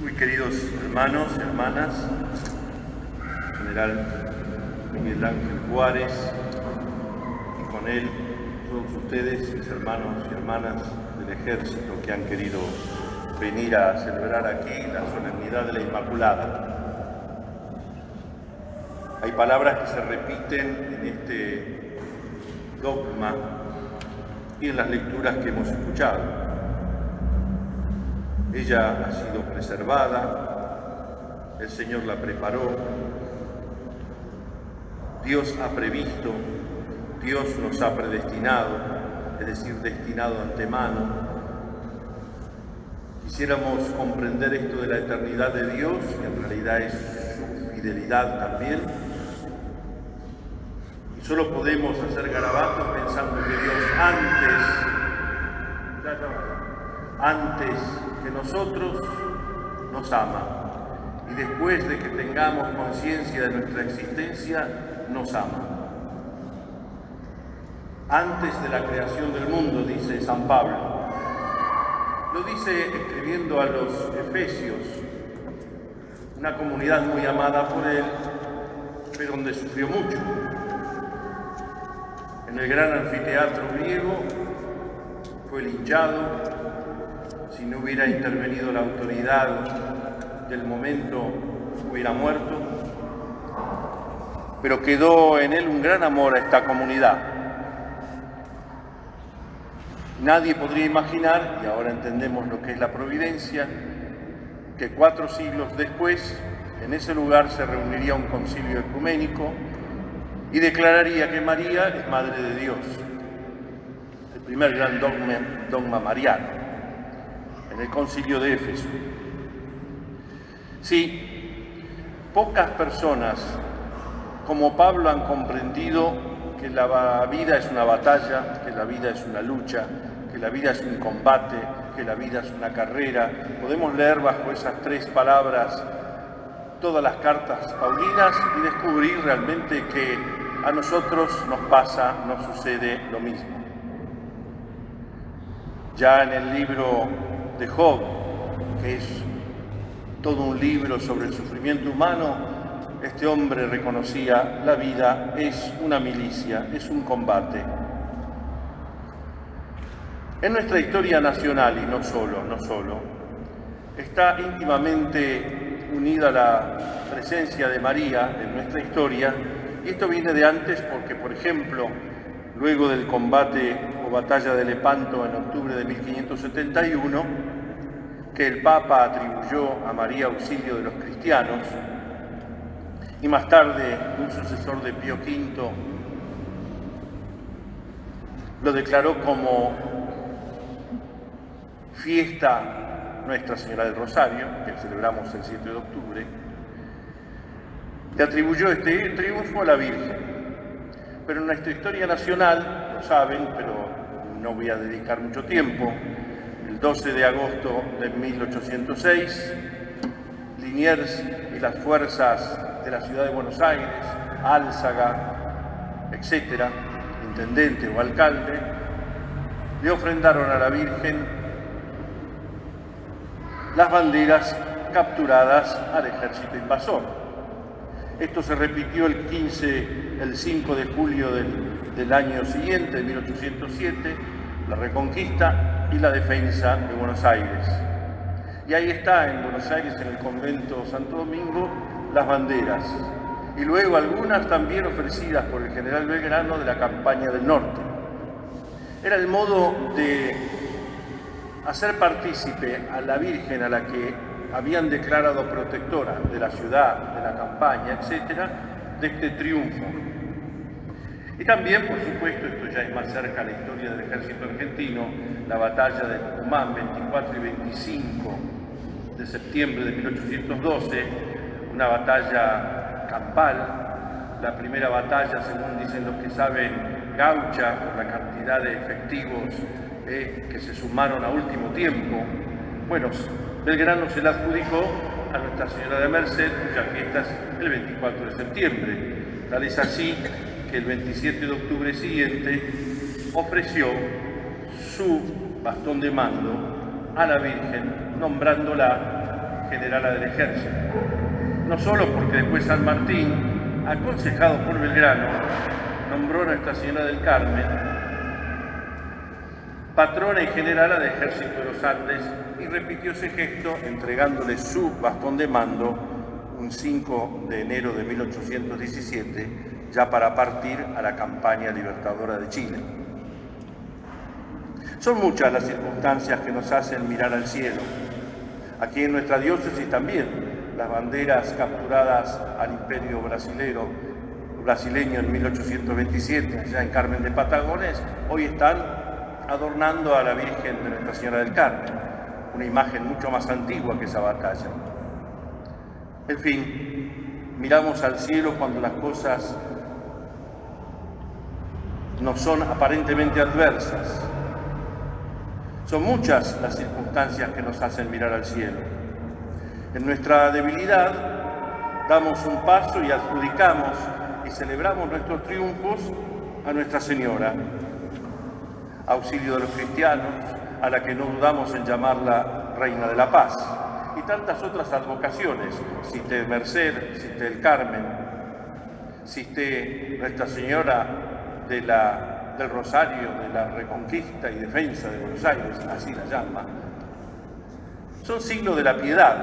Muy queridos hermanos y hermanas, General Miguel Ángel Juárez, y con él todos ustedes, mis hermanos y hermanas del Ejército que han querido venir a celebrar aquí la solemnidad de la Inmaculada. Hay palabras que se repiten en este dogma y en las lecturas que hemos escuchado. Ella ha sido preservada, el Señor la preparó, Dios ha previsto, Dios nos ha predestinado, es decir, destinado antemano. Quisiéramos comprender esto de la eternidad de Dios, que en realidad es su fidelidad también, y solo podemos hacer garabatos pensando que Dios antes que nosotros nos ama, y después de que tengamos conciencia de nuestra existencia, nos ama. Antes de la creación del mundo, dice San Pablo. Lo dice escribiendo a los Efesios, una comunidad muy amada por él, pero donde sufrió mucho. En el gran anfiteatro griego fue linchado. Si no hubiera intervenido la autoridad del momento, hubiera muerto. Pero quedó en él un gran amor a esta comunidad. Nadie podría imaginar, y ahora entendemos lo que es la providencia, que 4 siglos después, en ese lugar se reuniría un concilio ecuménico y declararía que María es Madre de Dios. El primer gran dogma mariano, en el concilio de Éfeso. Sí, pocas personas como Pablo han comprendido que la vida es una batalla, que la vida es una lucha, que la vida es un combate, que la vida es una carrera. Podemos leer bajo esas 3 palabras todas las cartas paulinas y descubrir realmente que a nosotros nos sucede lo mismo. Ya en el libro de Job, que es todo un libro sobre el sufrimiento humano, este hombre reconocía: la vida es una milicia, es un combate. En nuestra historia nacional, y no solo, está íntimamente unida la presencia de María en nuestra historia, y esto viene de antes porque, por ejemplo, luego del combate o batalla de Lepanto en octubre de 1571, que el Papa atribuyó a María auxilio de los cristianos, y más tarde un sucesor de Pío V lo declaró como fiesta Nuestra Señora del Rosario, que celebramos el 7 de octubre, le atribuyó este triunfo a la Virgen. Pero en nuestra historia nacional, lo saben, pero no voy a dedicar mucho tiempo, el 12 de agosto de 1806, Liniers y las fuerzas de la ciudad de Buenos Aires, Álzaga, etcétera, intendente o alcalde, le ofrendaron a la Virgen las banderas capturadas al ejército invasor. Esto se repitió el 5 de julio del año siguiente, de 1807, la reconquista y la defensa de Buenos Aires. Y ahí está, en Buenos Aires, en el convento Santo Domingo, las banderas. Y luego algunas también ofrecidas por el general Belgrano de la campaña del norte. Era el modo de hacer partícipe a la Virgen, a la que habían declarado protectora de la ciudad, de la campaña, etcétera, de este triunfo. Y también, por supuesto, esto ya es más cerca a la historia del ejército argentino, la batalla de Tucumán, 24 y 25 de septiembre de 1812, una batalla campal, la primera batalla, según dicen los que saben, gaucha, por la cantidad de efectivos que se sumaron a último tiempo. Bueno, Belgrano se la adjudicó a Nuestra Señora de Merced, cuya fiesta es el 24 de septiembre. Tal es así que el 27 de octubre siguiente ofreció su bastón de mando a la Virgen, nombrándola generala del ejército. No solo porque después San Martín, aconsejado por Belgrano, nombró a Nuestra Señora del Carmen patrona y generala del ejército de los Andes y repitió ese gesto entregándole su bastón de mando un 5 de enero de 1817, ya para partir a la campaña libertadora de Chile. Son muchas las circunstancias que nos hacen mirar al cielo. Aquí en nuestra diócesis también, las banderas capturadas al imperio brasileño en 1827, allá en Carmen de Patagones, hoy están adornando a la Virgen de Nuestra Señora del Carmen, una imagen mucho más antigua que esa batalla. En fin, miramos al cielo cuando las cosas no son aparentemente adversas. Son muchas las circunstancias que nos hacen mirar al cielo. En nuestra debilidad damos un paso y adjudicamos y celebramos nuestros triunfos a Nuestra Señora, auxilio de los cristianos, a la que no dudamos en llamarla Reina de la Paz, y tantas otras advocaciones, Cité Merced, Cité el Carmen, Cité Nuestra Señora del Rosario, de la Reconquista y Defensa de Buenos Aires, así la llama, son signos de la piedad.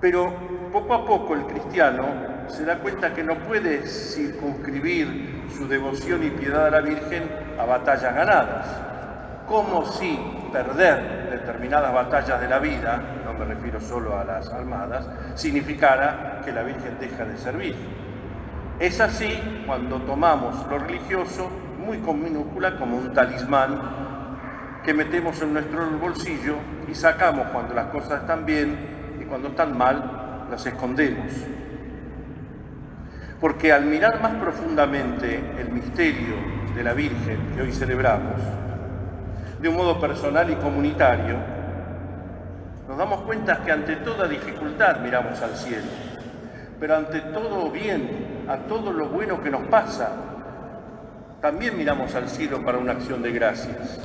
Pero poco a poco el cristiano se da cuenta que no puede circunscribir su devoción y piedad a la Virgen a batallas ganadas, como si perder determinadas batallas de la vida, no me refiero solo a las armadas, significara que la Virgen deja de servir. Es así cuando tomamos lo religioso muy con minúscula como un talismán que metemos en nuestro bolsillo y sacamos cuando las cosas están bien y cuando están mal las escondemos. Porque al mirar más profundamente el misterio de la Virgen que hoy celebramos, de un modo personal y comunitario, nos damos cuenta que ante toda dificultad miramos al cielo, pero ante todo bien, a todo lo bueno que nos pasa, también miramos al cielo para una acción de gracias.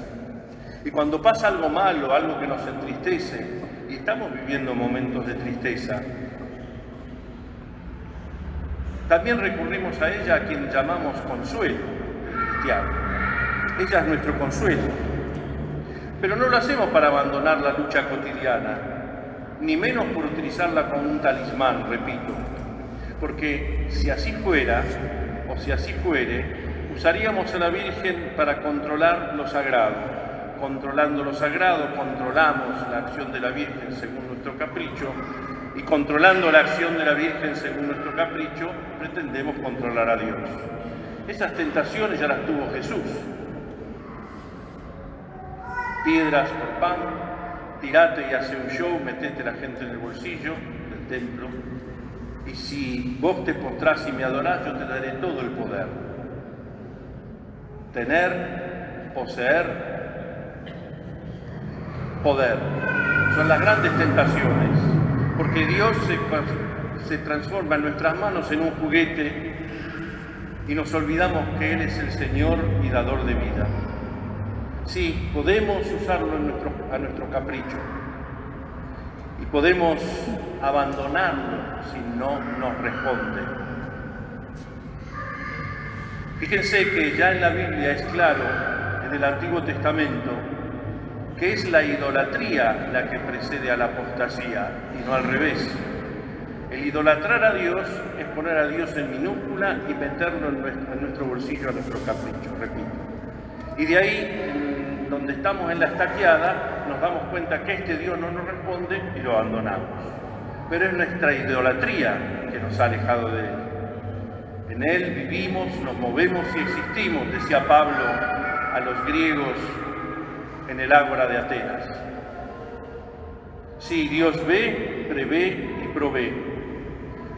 Y cuando pasa algo malo, algo que nos entristece, y estamos viviendo momentos de tristeza, también recurrimos a ella, a quien llamamos consuelo cristiano. Ella es nuestro consuelo. Pero no lo hacemos para abandonar la lucha cotidiana, ni menos por utilizarla como un talismán, repito. Porque si así fuera, o si así fuere, usaríamos a la Virgen para controlar lo sagrado. Controlando lo sagrado, controlamos la acción de la Virgen según nuestro capricho, y controlando la acción de la Virgen según nuestro capricho, pretendemos controlar a Dios. Esas tentaciones ya las tuvo Jesús. Piedras por pan, tirate y hace un show, metete la gente en el bolsillo del templo, y si vos te postrás y me adorás, yo te daré todo el poder. Tener, poseer, poder. Son las grandes tentaciones, porque Dios se transforma en nuestras manos en un juguete y nos olvidamos que Él es el Señor y dador de vida. Sí, podemos usarlo a nuestro capricho y podemos abandonarlo si no nos responde. Fíjense que ya en la Biblia es claro, en el Antiguo Testamento, que es la idolatría la que precede a la apostasía y no al revés. El idolatrar a Dios es poner a Dios en minúscula y meterlo en nuestro bolsillo a nuestro capricho, repito. Y de ahí, donde estamos en la estaqueada, nos damos cuenta que este Dios no nos responde y lo abandonamos. Pero es nuestra idolatría que nos ha alejado de Él. En Él vivimos, nos movemos y existimos, decía Pablo a los griegos en el Ágora de Atenas. Sí, Dios ve, prevé y provee.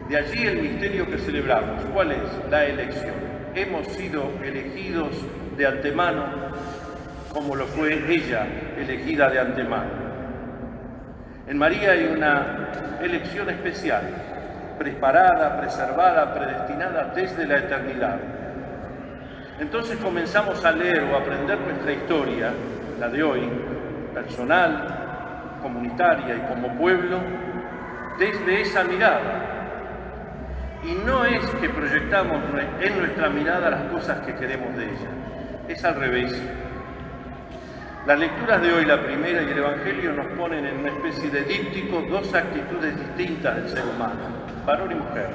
De allí el misterio que celebramos. ¿Cuál es? La elección. Hemos sido elegidos de antemano, como lo fue ella, elegida de antemano. En María hay una elección especial, preparada, preservada, predestinada desde la eternidad. Entonces comenzamos a leer o a aprender nuestra historia, la de hoy, personal, comunitaria y como pueblo desde esa mirada. Y no es que proyectamos en nuestra mirada las cosas que queremos de ella, es al revés. Las lecturas de hoy, la primera y el Evangelio, nos ponen en una especie de díptico dos actitudes distintas del ser humano, varón y mujer.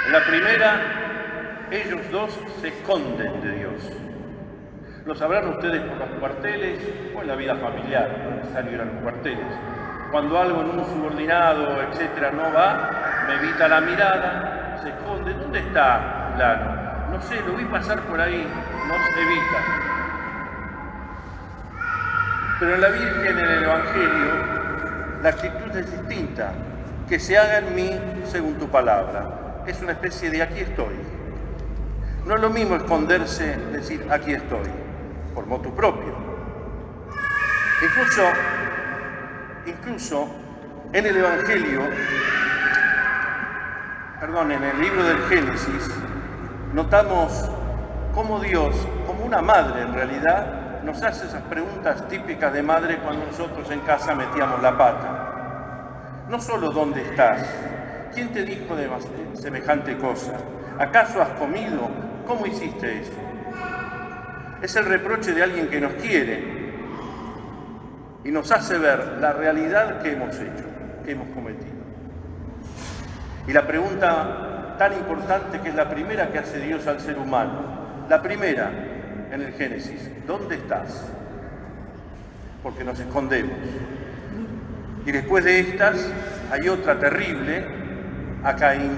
En la primera, ellos dos se esconden de Dios. Lo sabrán ustedes por los cuarteles o en la vida familiar, no es necesario ir a los cuarteles. Cuando algo en un subordinado, etcétera, no va, me evita la mirada, se esconde. ¿Dónde está fulano? No sé, lo vi pasar por ahí, nos evita. Pero en la Virgen, en el Evangelio, la actitud es distinta. Que se haga en mí según tu palabra. Es una especie de aquí estoy. No es lo mismo esconderse, decir aquí estoy, por motu propio. Incluso en el Evangelio, en el libro del Génesis, notamos cómo Dios, como una madre en realidad, nos hace esas preguntas típicas de madre cuando nosotros en casa metíamos la pata. No solo ¿dónde estás? ¿Quién te dijo de semejante cosa? ¿Acaso has comido? ¿Cómo hiciste eso? Es el reproche de alguien que nos quiere y nos hace ver la realidad que hemos hecho, que hemos cometido. Y la pregunta tan importante, que es la primera que hace Dios al ser humano, la primera en el Génesis: ¿dónde estás? Porque nos escondemos. Y después de estas hay otra terrible, a Caín: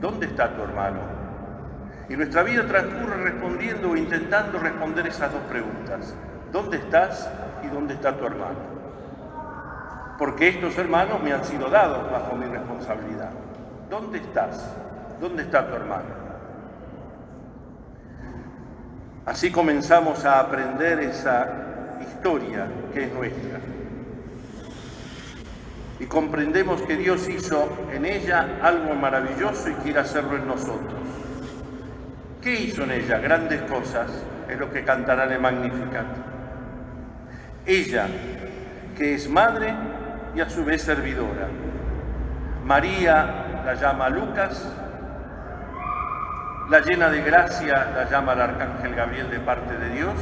¿dónde está tu hermano? Y nuestra vida transcurre respondiendo o intentando responder esas dos preguntas: ¿dónde estás y dónde está tu hermano? Porque estos hermanos me han sido dados bajo mi responsabilidad. ¿Dónde estás? ¿Dónde está tu hermano? Así comenzamos a aprender esa historia que es nuestra. Y comprendemos que Dios hizo en ella algo maravilloso y quiere hacerlo en nosotros. ¿Qué hizo en ella? Grandes cosas, es lo que cantará en el Magnificat. Ella, que es madre y a su vez servidora. María la llama Lucas, la llena de gracia la llama el arcángel Gabriel de parte de Dios,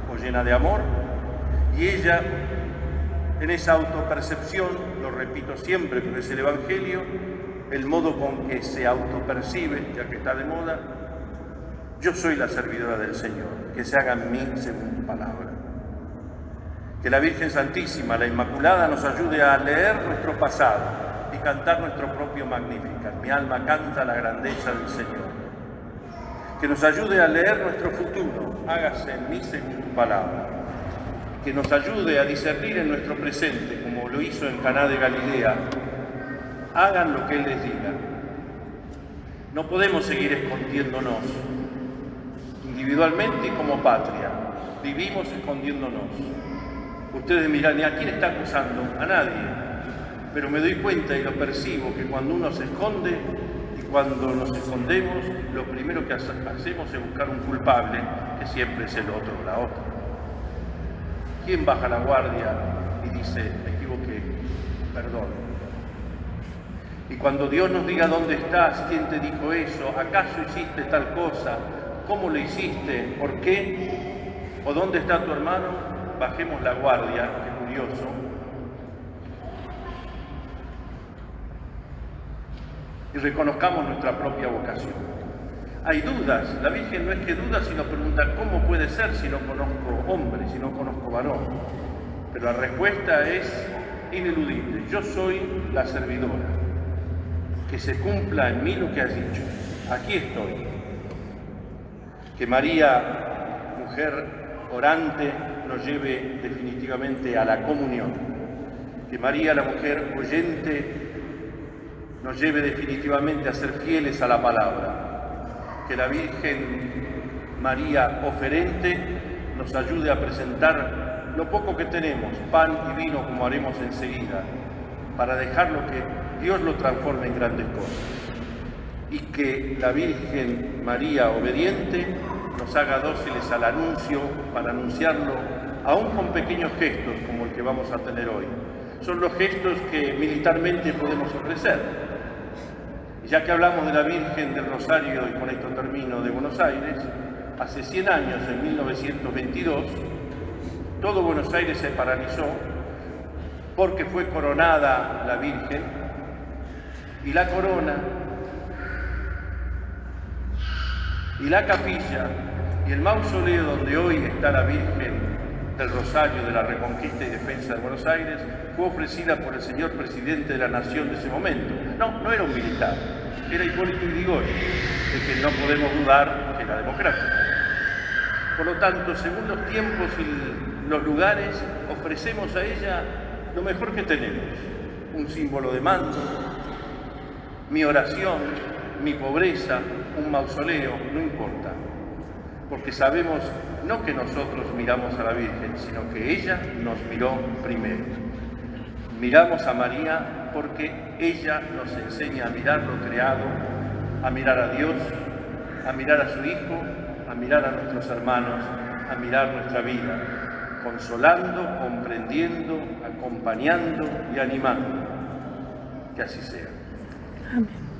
o llena de amor, y ella, en esa autopercepción, lo repito siempre, pero es el Evangelio, el modo con que se autopercibe, ya que está de moda: yo soy la servidora del Señor, que se haga en mí según tu palabra. Que la Virgen Santísima, la Inmaculada, nos ayude a leer nuestro pasado y cantar nuestro propio Magnificat. Mi alma canta la grandeza del Señor. Que nos ayude a leer nuestro futuro, hágase en mí según tu palabra. Que nos ayude a discernir en nuestro presente, como lo hizo en Caná de Galilea: hagan lo que Él les diga. No podemos seguir escondiéndonos, individualmente y como patria. Vivimos escondiéndonos. Ustedes mirán, ¿y a quién está acusando? A nadie. Pero me doy cuenta y lo percibo, que cuando uno se esconde y cuando nos escondemos, lo primero que hacemos es buscar un culpable, que siempre es el otro o la otra. ¿Quién baja la guardia y dice, me equivoqué, perdón? Y cuando Dios nos diga dónde estás, quién te dijo eso, acaso hiciste tal cosa, cómo lo hiciste, por qué, o dónde está tu hermano, bajemos la guardia, qué curioso. Y reconozcamos nuestra propia vocación. Hay dudas, la Virgen no es que duda, sino pregunta, ¿cómo puede ser si no conozco hombre, si no conozco varón? Pero la respuesta es ineludible: yo soy la servidora. Que se cumpla en mí lo que has dicho. Aquí estoy. Que María, mujer orante, nos lleve definitivamente a la comunión. Que María, la mujer oyente, nos lleve definitivamente a ser fieles a la palabra. Que la Virgen María oferente nos ayude a presentar lo poco que tenemos, pan y vino, como haremos enseguida, para dejarlo que Dios lo transforme en grandes cosas. Y que la Virgen María obediente nos haga dóciles al anuncio, para anunciarlo aún con pequeños gestos como el que vamos a tener hoy. Son los gestos que militarmente podemos ofrecer. Y ya que hablamos de la Virgen del Rosario, y con esto termino, de Buenos Aires, hace 100 años, en 1922, todo Buenos Aires se paralizó porque fue coronada la Virgen, y la corona, y la capilla, y el mausoleo donde hoy está la Virgen del Rosario de la Reconquista y Defensa de Buenos Aires, fue ofrecida por el señor presidente de la Nación de ese momento. No era un militar, era Hipólito Yrigoyen, de que no podemos dudar que era democrático. Por lo tanto, según los tiempos y los lugares, ofrecemos a ella lo mejor que tenemos: un símbolo de mando, mi oración, mi pobreza, un mausoleo, no importa, porque sabemos no que nosotros miramos a la Virgen, sino que ella nos miró primero. Miramos a María porque ella nos enseña a mirar lo creado, a mirar a Dios, a mirar a su Hijo, a mirar a nuestros hermanos, a mirar nuestra vida, consolando, comprendiendo, acompañando y animando. Que así sea. Amén.